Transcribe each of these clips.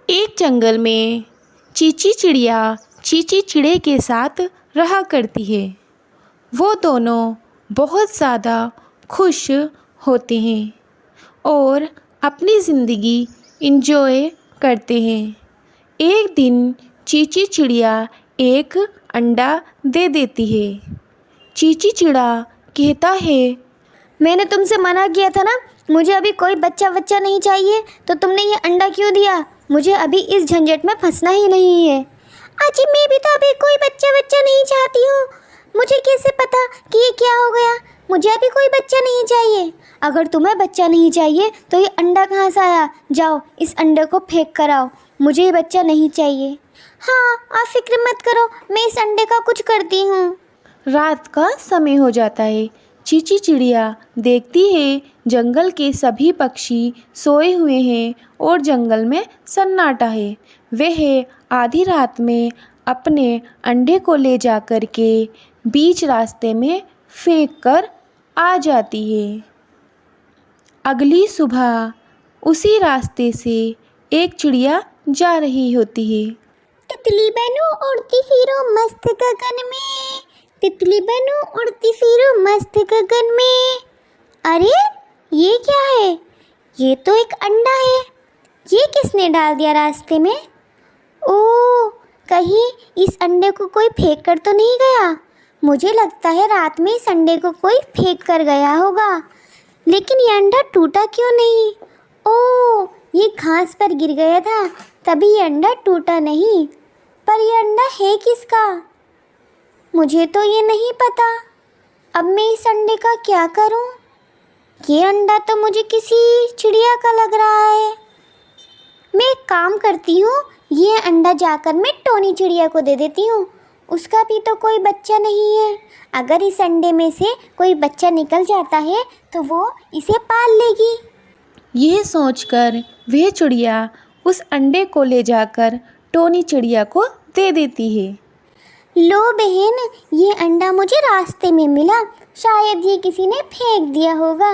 एक जंगल में चींची चिड़िया चींची चिड़े के साथ रहा करती है। वो दोनों बहुत ज़्यादा खुश होते हैं और अपनी ज़िंदगी एंजॉय करते हैं। एक दिन चींची चिड़िया एक अंडा दे देती है। चींची चिड़ा कहता है, मैंने तुमसे मना किया था ना, मुझे अभी कोई बच्चा नहीं चाहिए, तो तुमने ये अंडा क्यों दिया? मुझे अभी इस झंझट में फंसना ही नहीं है। अजी मैं भी तो अभी कोई बच्चा नहीं चाहती हूँ। मुझे कैसे पता कि ये क्या हो गया? मुझे अभी कोई बच्चा नहीं चाहिए। अगर तुम्हें बच्चा नहीं चाहिए तो ये अंडा कहाँ से आया? जाओ इस अंडे को फेंक कर आओ, मुझे ये बच्चा नहीं चाहिए। हाँ आप फिक्र मत करो, मैं इस अंडे का कुछ करती हूँ। रात का समय हो जाता है। चींची चिड़िया देखती है जंगल के सभी पक्षी सोए हुए हैं और जंगल में सन्नाटा है। वह आधी रात में अपने अंडे को ले जा कर के बीच रास्ते में फेंक कर आ जाती है। अगली सुबह उसी रास्ते से एक चिड़िया जा रही होती है। तितली बनूं उड़ती फिरूं मस्त गगन में, तितली बनूं उड़ती फिरूं मस्त गगन में। अरे ये क्या है? ये तो एक अंडा है। ये किसने डाल दिया रास्ते में? ओह, कहीं इस अंडे को कोई फेंक कर तो नहीं गया? मुझे लगता है रात में इस अंडे को कोई फेंक कर गया होगा। लेकिन ये अंडा टूटा क्यों नहीं? ओह, ये घास पर गिर गया था, तभी ये अंडा टूटा नहीं। पर ये अंडा है किसका? मुझे तो ये नहीं पता। अब मैं इस अंडे का क्या करूं? ये अंडा तो मुझे किसी चिड़िया का लग रहा है। मैं एक काम करती हूँ, ये अंडा जाकर मैं टोनी चिड़िया को दे देती हूँ। उसका भी तो कोई बच्चा नहीं है। अगर इस अंडे में से कोई बच्चा निकल जाता है तो वो इसे पाल लेगी। यह सोचकर वह चिड़िया उस अंडे को ले जाकर टोनी चिड़िया को दे देती है। लो बहन, ये अंडा मुझे रास्ते में मिला, शायद ये किसी ने फेंक दिया होगा।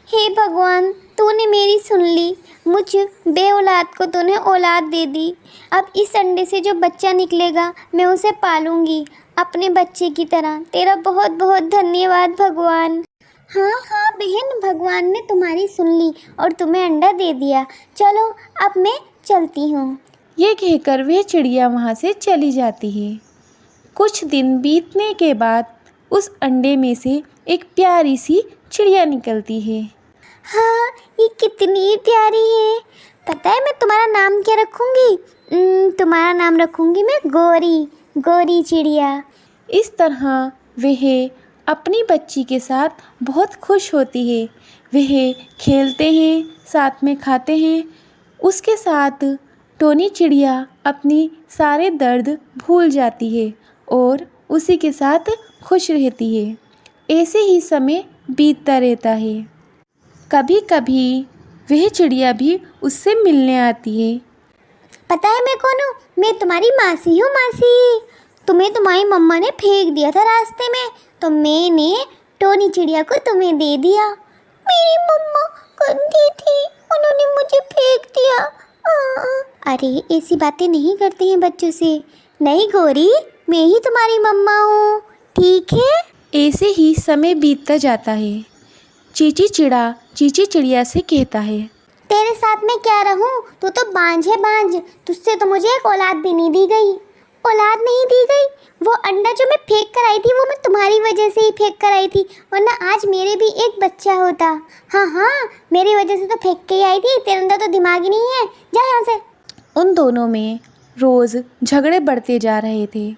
हे भगवान, तूने मेरी सुन ली, मुझ बे औलाद को तूने औलाद दे दी। अब इस अंडे से जो बच्चा निकलेगा मैं उसे पालूंगी अपने बच्चे की तरह। तेरा बहुत बहुत धन्यवाद भगवान। हाँ बहन, भगवान ने तुम्हारी सुन ली और तुम्हें अंडा दे दिया। चलो अब मैं चलती हूँ। ये कहकर वह चिड़िया वहाँ से चली जाती है। कुछ दिन बीतने के बाद उस अंडे में से एक प्यारी सी चिड़िया निकलती है। हाँ, ये कितनी प्यारी है। पता है मैं तुम्हारा नाम क्या रखूँगी? तुम्हारा नाम रखूँगी मैं गोरी चिड़िया। इस तरह वह अपनी बच्ची के साथ बहुत खुश होती है। वह खेलते हैं, साथ में खाते हैं। उसके साथ टोनी चिड़िया अपनी सारे दर्द भूल जाती है और उसी के साथ खुश रहती है। ऐसे ही समय बीतता रहता है। कभी कभी वह चिड़िया भी उससे मिलने आती है। पता है मैं कौन हूँ? मैं तुम्हारी मासी हूँ। मासी, तुम्हें तुम्हारी मम्मा ने फेंक दिया था रास्ते में, तो मैंने टोनी चिड़िया को तुम्हें दे दिया। मेरी मम्मा गंदी थी, उन्होंने मुझे फेंक दिया। अरे ऐसी बातें नहीं करते हैं बच्चों से। नहीं गोरी, मैं ही तुम्हारी मम्मा हूँ, ठीक है? ऐसे ही समय बीतता जाता है। चींची चिड़िया से कहता है, तेरे साथ मैं क्या रहूं? तू तो बांझ है, बांझ। तुझसे तो मुझे एक औलाद भी नहीं दी गई। औलाद नहीं दी गई? वो अंडा जो मैं फेंक कर आई थी वो मैं तुम्हारी वजह से ही फेंक कर आई थी, वरना आज मेरे भी एक बच्चा होता। हाँ, मेरी वजह से तो फेंक के ही आई थी। तेरे अंदर तो दिमाग ही नहीं है, जा यहाँ से। उन दोनों में रोज़ झगड़े बढ़ते जा रहे थे।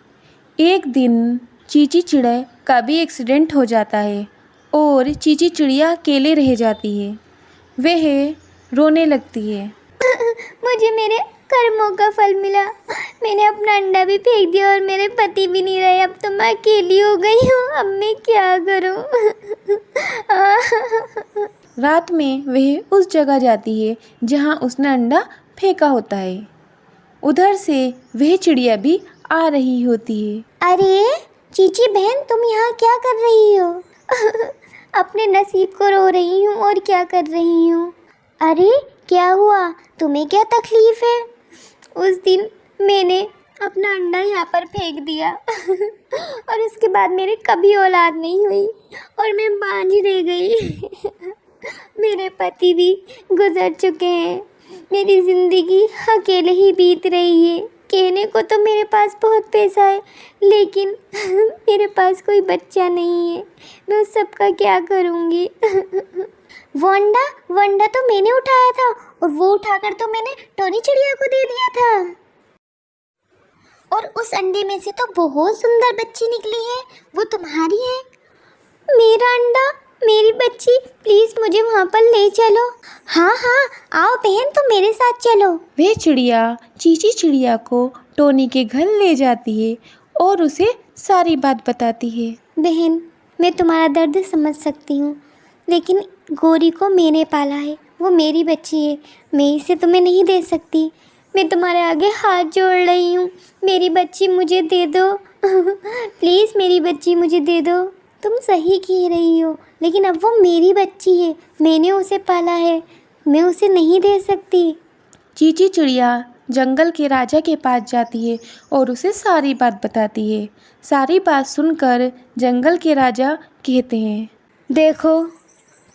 एक दिन चींची चिड़ै का भी एक्सीडेंट हो जाता है और चींची चिड़िया अकेले रह जाती है। वह रोने लगती है। मुझे मेरे कर्मों का फल मिला। मैंने अपना अंडा भी फेंक दिया और मेरे पति भी नहीं रहे। अब तो मैं अकेली हो गई हूँ। अब मैं क्या करूँ? रात में वह उस जगह जाती है जहाँ उसने अंडा फेंका होता है। उधर से वह चिड़िया भी आ रही होती है। अरे चीची बहन, तुम यहाँ क्या कर रही हो? अपने नसीब को रो रही हूँ और क्या कर रही हूँ। अरे क्या हुआ? तुम्हें क्या तकलीफ है? पर फेंक दिया और उसके बाद मेरे कभी औलाद नहीं हुई और मैं बांझ रह गई। मेरे पति भी गुजर चुके हैं। मेरी ज़िंदगी अकेले ही बीत रही है। कहने को तो मेरे पास बहुत पैसा है, लेकिन मेरे पास कोई बच्चा नहीं है। मैं उस सब का क्या करूँगी? वो अंडा तो मैंने उठाया था और वो उठाकर तो मैंने टोनी चिड़िया को दे दिया था। और उस अंडे में से तो बहुत सुंदर बच्ची निकली है। वो तुम्हारी है। मेरा अंडा, मेरी बच्ची, प्लीज़ मुझे वहाँ पर ले चलो। हाँ हाँ, आओ बहन, तुम मेरे साथ चलो। वह चिड़िया चीची चिड़िया को टोनी के घर ले जाती है और उसे सारी बात बताती है। बहन, मैं तुम्हारा दर्द समझ सकती हूँ, लेकिन गौरी को मैंने पाला है। वो मेरी बच्ची है। मैं इसे तुम्हें नहीं दे सकती। मैं तुम्हारे आगे हाथ जोड़ रही हूँ। मेरी बच्ची मुझे दे दो। प्लीज़ मेरी बच्ची मुझे दे दो। तुम सही कह रही हो, लेकिन अब वो मेरी बच्ची है। मैंने उसे पाला है। मैं उसे नहीं दे सकती। चीची चिड़िया जंगल के राजा के पास जाती है और उसे सारी बात बताती है। सारी बात सुनकर जंगल के राजा कहते हैं, देखो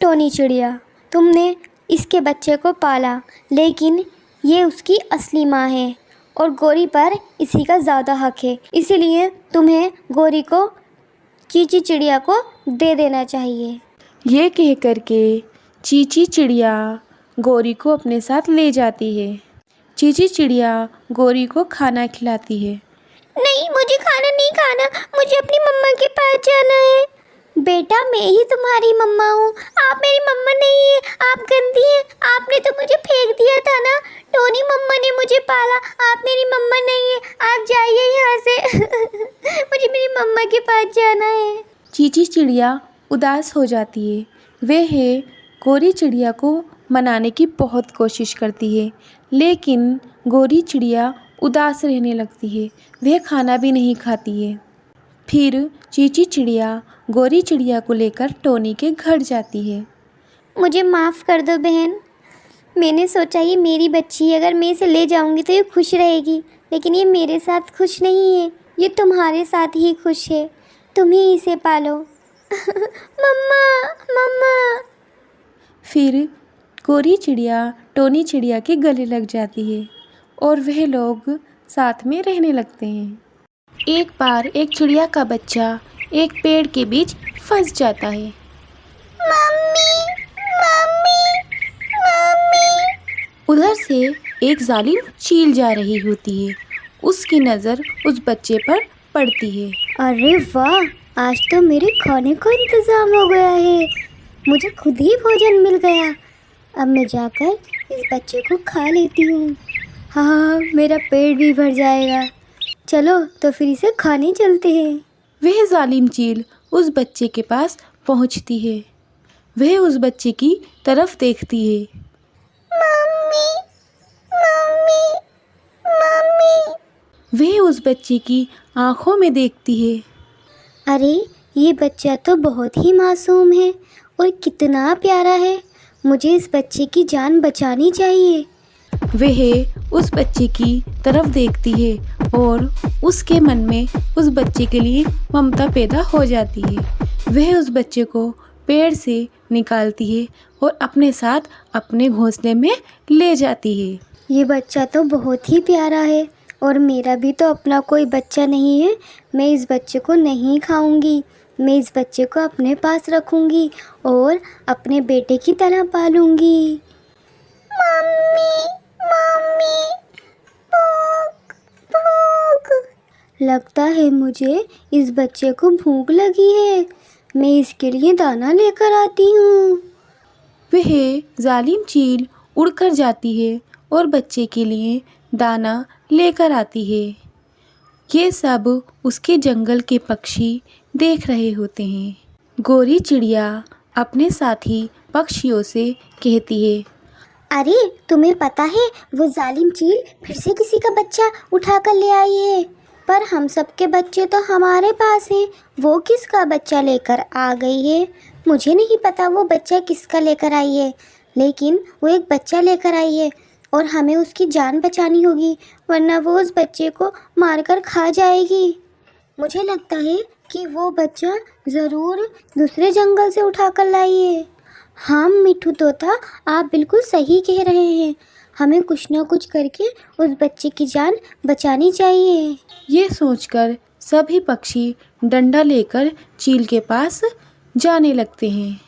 टोनी चिड़िया, तुमने इसके बच्चे को पाला, लेकिन ये उसकी असली माँ है और गौरी पर इसी का ज़्यादा हक है। इसीलिए तुम्हें गौरी को चीची चिड़िया को दे देना चाहिए। ये कह कर के चीची चिड़िया गौरी को अपने साथ ले जाती है। चीची चिड़िया गौरी को खाना खिलाती है। नहीं, मुझे खाना नहीं खाना। मुझे अपनी मम्मा के पास जाना है। बेटा, मैं ही तुम्हारी मम्मा हूँ। आप मेरी मम्मा नहीं है। आप गंदी हैं। आपने तो मुझे फेंक दिया था ना। टोनी मम्मा ने मुझे पाला। आप मेरी मम्मा नहीं है। आप जाइए यहाँ से। मुझे मेरी मम्मा के पास जाना है। चीची चिड़िया उदास हो जाती है। वह गौरी चिड़िया को मनाने की बहुत कोशिश करती है, लेकिन गौरी चिड़िया उदास रहने लगती है। वह खाना भी नहीं खाती है। फिर चीची चिड़िया गौरी चिड़िया को लेकर टोनी के घर जाती है। मुझे माफ़ कर दो बहन। मैंने सोचा ये मेरी बच्ची है, अगर मैं इसे ले जाऊंगी तो ये खुश रहेगी, लेकिन ये मेरे साथ खुश नहीं है। ये तुम्हारे साथ ही खुश है। तुम ही इसे पालो। मम्मा, मम्मा। फिर गौरी चिड़िया टोनी चिड़िया के गले लग जाती है और वह लोग साथ में रहने लगते हैं। एक बार एक चिड़िया का बच्चा एक पेड़ के बीच फंस जाता है। Mummy, mummy, mummy. उधर से एक जालिम चील जा रही होती है। उसकी नज़र उस बच्चे पर पड़ती है। अरे वाह, आज तो मेरे खाने का इंतज़ाम हो गया है। मुझे खुद ही भोजन मिल गया। अब मैं जाकर इस बच्चे को खा लेती हूँ। हाँ, मेरा पेट भी भर जाएगा। चलो तो फिर इसे खाने चलते हैं। वह जालिम चील उस बच्चे के पास पहुंचती है। वह उस बच्चे की तरफ देखती है। Mummy, mummy, mummy. वह उस बच्चे की आंखों में देखती है। अरे, ये बच्चा तो बहुत ही मासूम है और कितना प्यारा है। मुझे इस बच्चे की जान बचानी चाहिए। वह उस बच्चे की तरफ देखती है और उसके मन में उस बच्चे के लिए ममता पैदा हो जाती है। वह उस बच्चे को पेड़ से निकालती है और अपने साथ अपने घोंसले में ले जाती है। ये बच्चा तो बहुत ही प्यारा है और मेरा भी तो अपना कोई बच्चा नहीं है। मैं इस बच्चे को नहीं खाऊंगी। मैं इस बच्चे को अपने पास रखूंगी और अपने बेटे की तरह पालूंगी। मम्मी, मम्मी, भूख, भूख। लगता है मुझे इस बच्चे को भूख लगी है। मैं इसके लिए दाना लेकर आती हूँ। वह जालिम चील उड़कर जाती है और बच्चे के लिए दाना लेकर आती है। ये सब उसके जंगल के पक्षी देख रहे होते हैं। गौरी चिड़िया अपने साथी पक्षियों से कहती है, अरे, तुम्हें पता है वो जालिम चील फिर से किसी का बच्चा उठा कर ले आई है। पर हम सबके बच्चे तो हमारे पास हैं। वो किसका बच्चा लेकर आ गई है? मुझे नहीं पता वो बच्चा किसका लेकर आई है, लेकिन वो एक बच्चा लेकर आई है। और हमें उसकी जान बचानी होगी, वरना वो उस बच्चे को मारकर खा जाएगी। मुझे लगता है कि वो बच्चा ज़रूर दूसरे जंगल से उठा कर लाई है। हाँ मिठू तोता, आप बिल्कुल सही कह रहे हैं। हमें कुछ ना कुछ करके उस बच्चे की जान बचानी चाहिए। ये सोचकर सभी पक्षी डंडा लेकर चील के पास जाने लगते हैं।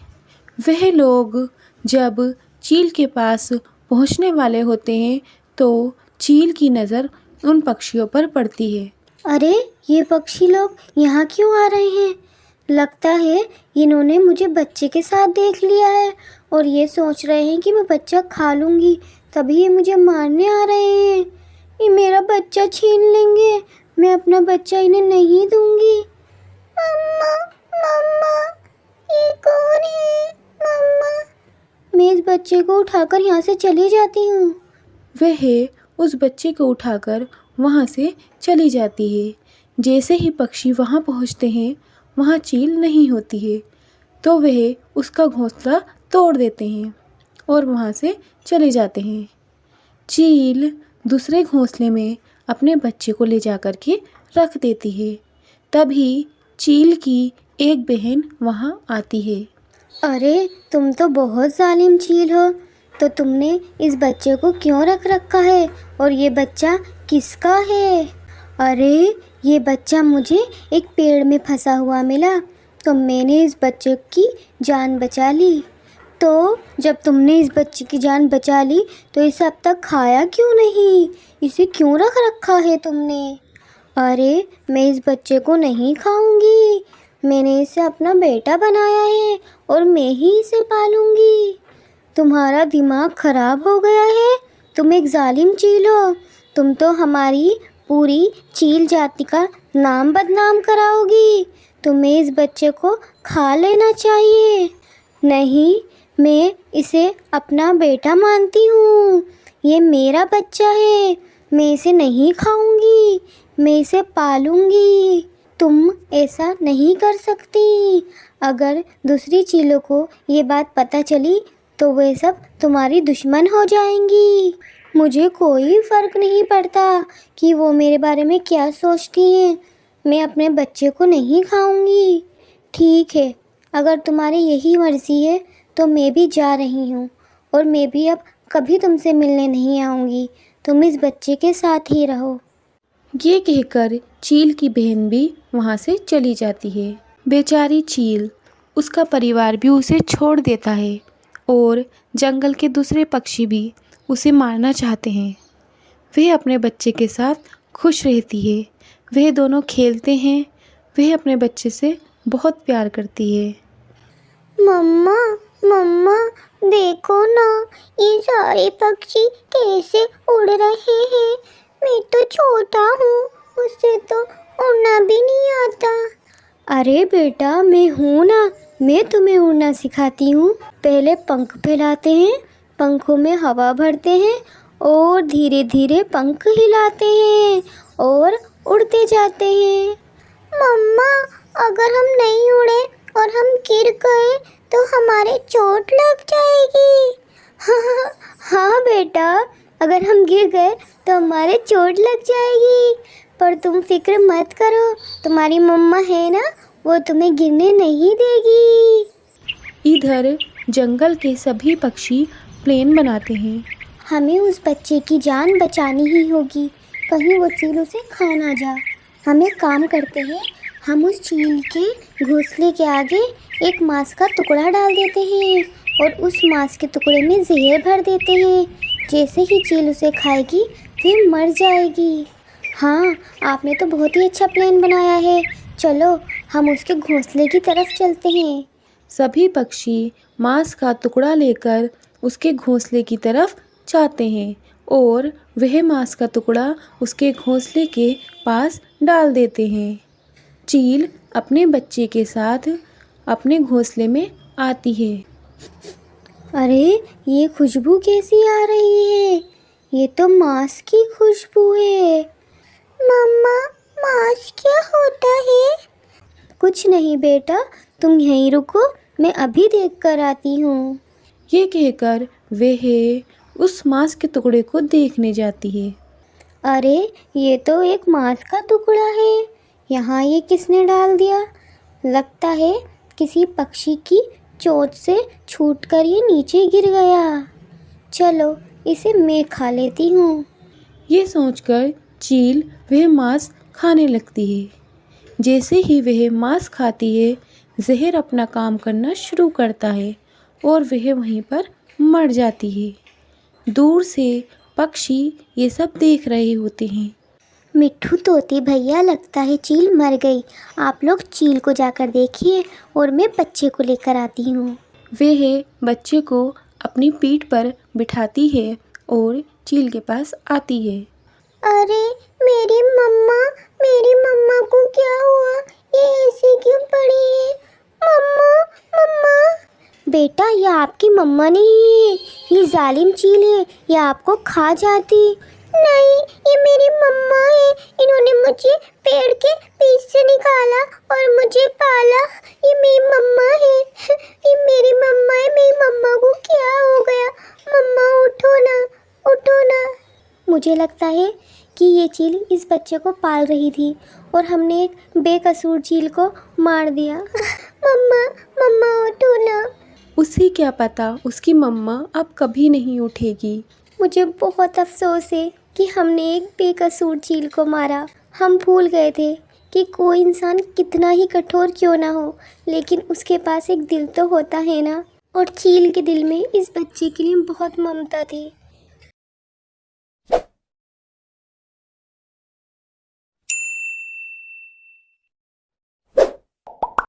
वह लोग जब चील के पास पहुंचने वाले होते हैं तो चील की नज़र उन पक्षियों पर पड़ती है। अरे ये पक्षी लोग यहाँ क्यों आ रहे हैं? लगता है इन्होंने मुझे बच्चे के साथ देख लिया है और ये सोच रहे हैं कि मैं बच्चा खा लूँगी, तभी ये मुझे मारने आ रहे हैं। ये मेरा बच्चा छीन लेंगे, मैं अपना बच्चा इन्हें नहीं दूँगी। मम्मा, मम्मा, ये कौन है? मम्मा, मैं इस बच्चे को उठाकर यहाँ से चली जाती हूँ। वह उस बच्चे को उठाकर वहाँ से चली जाती है। जैसे ही पक्षी वहाँ पहुँचते हैं, वहाँ चील नहीं होती है, तो वह उसका घोंसला तोड़ देते हैं और वहाँ से चले जाते हैं। चील दूसरे घोंसले में अपने बच्चे को ले जा कर के रख देती है। तभी चील की एक बहन वहाँ आती है। अरे तुम तो बहुत जालिम चील हो, तो तुमने इस बच्चे को क्यों रख रखा है और ये बच्चा किसका है? अरे ये बच्चा मुझे एक पेड़ में फंसा हुआ मिला, तो मैंने इस बच्चे की जान बचा ली। तो जब तुमने इस बच्चे की जान बचा ली तो इसे अब तक खाया क्यों नहीं? इसे क्यों रख रखा है तुमने? अरे मैं इस बच्चे को नहीं खाऊंगी, मैंने इसे अपना बेटा बनाया है और मैं ही इसे पालूंगी। तुम्हारा दिमाग खराब हो गया है, तुम एक जालिम चील हो। तुम तो हमारी पूरी चील जाति का नाम बदनाम कराओगी। तुम्हें इस बच्चे को खा लेना चाहिए। नहीं, मैं इसे अपना बेटा मानती हूँ। ये मेरा बच्चा है, मैं इसे नहीं खाऊंगी, मैं इसे पालूंगी। तुम ऐसा नहीं कर सकती। अगर दूसरी चीलों को ये बात पता चली तो वे सब तुम्हारी दुश्मन हो जाएंगी। मुझे कोई फ़र्क नहीं पड़ता कि वो मेरे बारे में क्या सोचती हैं, मैं अपने बच्चे को नहीं खाऊंगी। ठीक है, अगर तुम्हारी यही मर्ज़ी है तो मैं भी जा रही हूँ और मैं भी अब कभी तुमसे मिलने नहीं आऊँगी। तुम इस बच्चे के साथ ही रहो। ये कहकर चील की बहन भी वहाँ से चली जाती है। बेचारी चील, उसका परिवार भी उसे छोड़ देता है और जंगल के दूसरे पक्षी भी उसे मारना चाहते हैं। वह अपने बच्चे के साथ खुश रहती है। वह दोनों खेलते हैं। वह अपने बच्चे से बहुत प्यार करती है। मम्मा, मम्मा, देखो ना, ये सारे पक्षी कैसे उड़ रहे हैं। मैं तो छोटा हूँ, मुझसे तो उड़ना भी नहीं आता। अरे बेटा, मैं हूँ ना, मैं तुम्हें उड़ना सिखाती हूँ। पहले पंख फैलाते हैं, पंखों में हवा भरते हैं और धीरे धीरे पंख हिलाते हैं और उड़ते जाते हैं। मम्मा, अगर हम नहीं उड़े और हम गिर गए तो हमारे चोट लग जाएगी। हाँ बेटा, अगर हम गिर गए तो हमारे चोट लग जाएगी, पर तुम फिक्र मत करो, तुम्हारी मम्मा है ना, वो तुम्हें गिरने नहीं देगी। इधर जंगल के सभी पक्षी प्लेन बनाते हैं। हमें उस बच्चे की जान बचानी ही होगी, कहीं वो चील उसे खा ना जा। हम एक काम करते हैं, हम उस चील के घोंसले के आगे एक मांस का टुकड़ा डाल देते हैं और उस मांस के टुकड़े में जहर भर देते हैं। जैसे ही चील उसे खाएगी फिर मर जाएगी। हाँ, आपने तो बहुत ही अच्छा प्लान बनाया है। चलो हम उसके घोंसले की तरफ चलते हैं। सभी पक्षी मांस का टुकड़ा लेकर उसके घोंसले की तरफ जाते हैं और वह मांस का टुकड़ा उसके घोंसले के पास डाल देते हैं। चील अपने बच्चे के साथ अपने घोंसले में आती है। अरे ये खुशबू कैसी आ रही है? ये तो मांस की खुशबू है। मम्मा, मांस क्या होता है? कुछ नहीं बेटा, तुम यहीं रुको, मैं अभी देख कर आती हूँ। ये कहकर वह उस मांस के टुकड़े को देखने जाती है। अरे ये तो एक मांस का टुकड़ा है, यहाँ ये किसने डाल दिया? लगता है किसी पक्षी की चोंच से छूटकर ये नीचे गिर गया। चलो इसे मैं खा लेती हूँ। ये सोचकर चील वह मांस खाने लगती है। जैसे ही वह मांस खाती है, जहर अपना काम करना शुरू करता है और वह वहीं पर मर जाती है। दूर से पक्षी ये सब देख रहे होते हैं। मिट्ठू तोते भैया, लगता है चील मर गई। आप लोग चील को जाकर देखिए और मैं बच्चे को लेकर आती हूँ। वह बच्चे को अपनी पीठ पर बिठाती है और चील के पास आती है। अरे मेरी मम्मा को क्या हुआ? ये ऐसे क्यों पड़ी है? मम्मा मम्मा। बेटा ये आपकी मम्मा नहीं है, ये जालिम चील है, ये आपको खा जाती। नहीं, ये मेरी मम्मा है। इन्होंने मुझे पेड़ के बीच से निकाला और मुझे पाला। ये मेरी मम्मा है। ये मेरी मम्मा है। मेरी मम्मा को क्या हो गया? मम्मा उठो ना, उठो ना। मुझे लगता है कि ये चील इस बच्चे को पाल रही थी और हमने एक बेकसूर चील को मार दिया। मम्मा उठो ना। उसे क्या पता उसकी मम्मा अब कभी नहीं उठेगी। मुझे बहुत अफसोस है कि हमने एक बेकसूर चील को मारा। हम भूल गए थे कि कोई इंसान कितना ही कठोर क्यों ना हो, लेकिन उसके पास एक दिल तो होता है ना। और चील के दिल में इस बच्चे के लिए बहुत ममता थी।